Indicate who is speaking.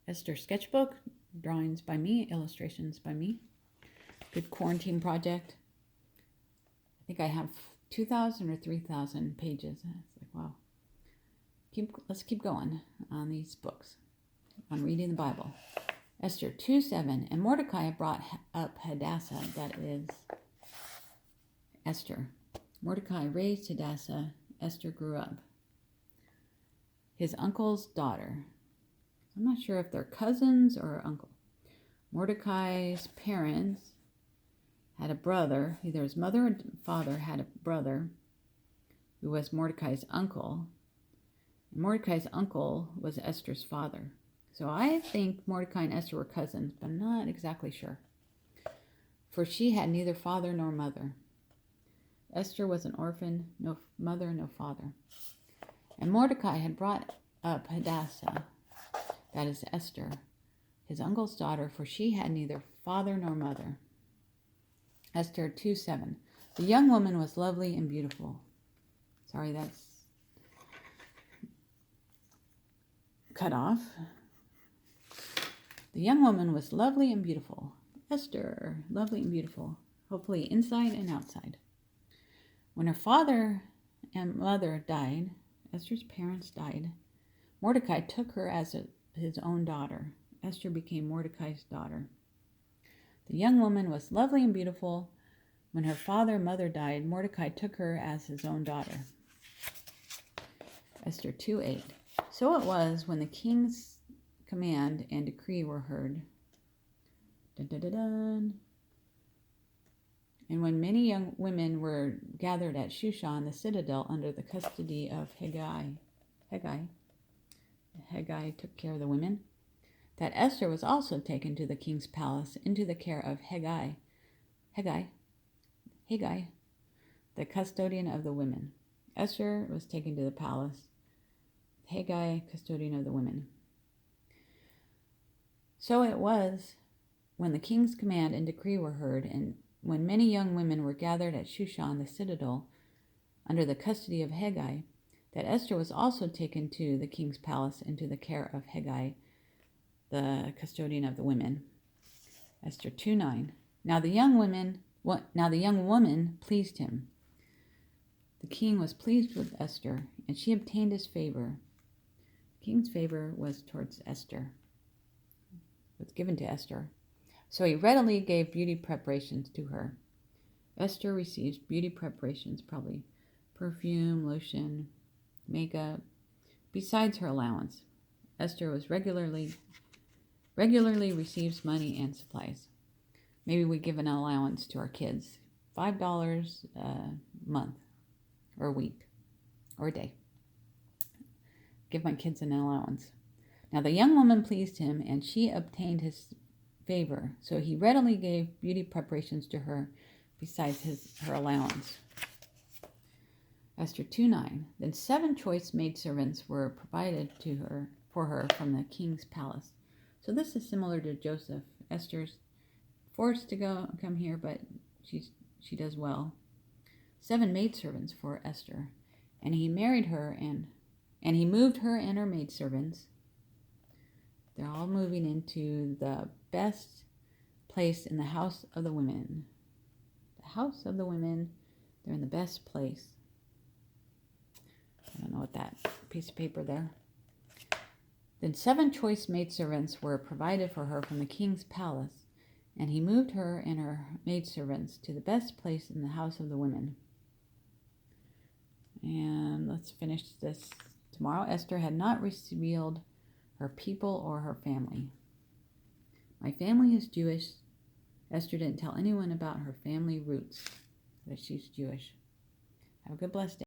Speaker 1: Esther sketchbook, drawings by me, illustrations by me. Good quarantine project. I think I have 2,000 or 3,000 pages. It's like, wow. Let's keep going on these books, on reading the Bible. Esther 2:7, and Mordecai brought up Hadassah, that is Esther. Mordecai raised Hadassah. Esther grew up. His uncle's daughter. I'm not sure if they're cousins or uncle. Mordecai's parents had a brother. Either his mother or father had a brother who was Mordecai's uncle. And Mordecai's uncle was Esther's father. So I think Mordecai and Esther were cousins, but I'm not exactly sure. For she had neither father nor mother. Esther was an orphan, no mother, no father. And Mordecai had brought up Hadassah, that is Esther, his uncle's daughter, for she had neither father nor mother. Esther 2:7. The young woman was lovely and beautiful. Sorry, that's cut off. The young woman was lovely and beautiful. Esther, lovely and beautiful, hopefully inside and outside. When her father and mother died, Esther's parents died, Mordecai took her as his own daughter. Esther became Mordecai's daughter. The young woman was lovely and beautiful. When her father and mother died, Mordecai took her as his own daughter. Esther 2:8. So it was when the king's command and decree were heard. Dun, dun, dun, dun. And when many young women were gathered at Shushan, the citadel, under the custody of Haggai took care of the women, that Esther was also taken to the king's palace into the care of Haggai, the custodian of the women. Esther was taken to the palace, Haggai, custodian of the women. So it was when the king's command and decree were heard, and when many young women were gathered at Shushan, the citadel, under the custody of Haggai, that Esther was also taken to the king's palace into the care of Haggai, the custodian of the women. Esther 2:9. Now the young woman pleased him. The king was pleased with Esther, and she obtained his favor. The king's favor was towards Esther, was given to Esther. So he readily gave beauty preparations to her. Esther receives beauty preparations, probably perfume, lotion, makeup, besides her allowance. Esther was regularly receives money and supplies. Maybe we give an allowance to our kids, $5 a month or a week or a day. Give my kids an allowance. Now the young woman pleased him, and she obtained his favor. So he readily gave beauty preparations to her besides her allowance. Esther 2:9. Then 7 choice maidservants were provided for her from the king's palace. So this is similar to Joseph. Esther's forced to come here, but she does well. 7 maidservants for Esther, and he married her, and he moved her and her maidservants. They're all moving into the best place in the house of the women. The house of the women, they're in the best place. I don't know what that piece of paper there. Then 7 choice maidservants were provided for her from the king's palace, and he moved her and her maidservants to the best place in the house of the women. And let's finish this tomorrow. Esther had not revealed her people or her family. My family is Jewish. Esther didn't tell anyone about her family roots, that she's Jewish. Have a good, blessed day.